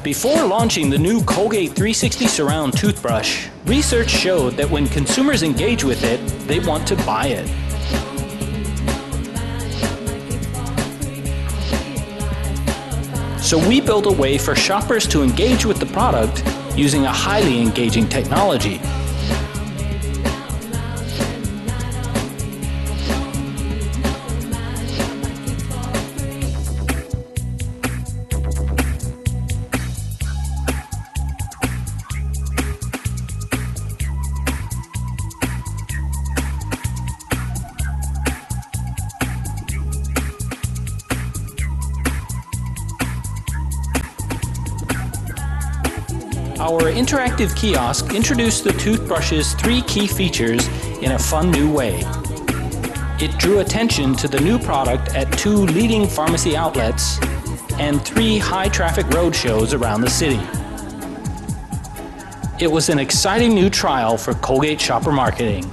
Before launching the new Colgate 360 Surround toothbrush, research showed that when consumers engage with it, they want to buy it. So we built a way for shoppers to engage with the product using a highly engaging technology. Our interactive kiosk introduced the toothbrush's 3 key features in a fun new way. It drew attention to the new product at 2 leading pharmacy outlets and 3 high-traffic road shows around the city. It was an exciting new trial for Colgate shopper marketing.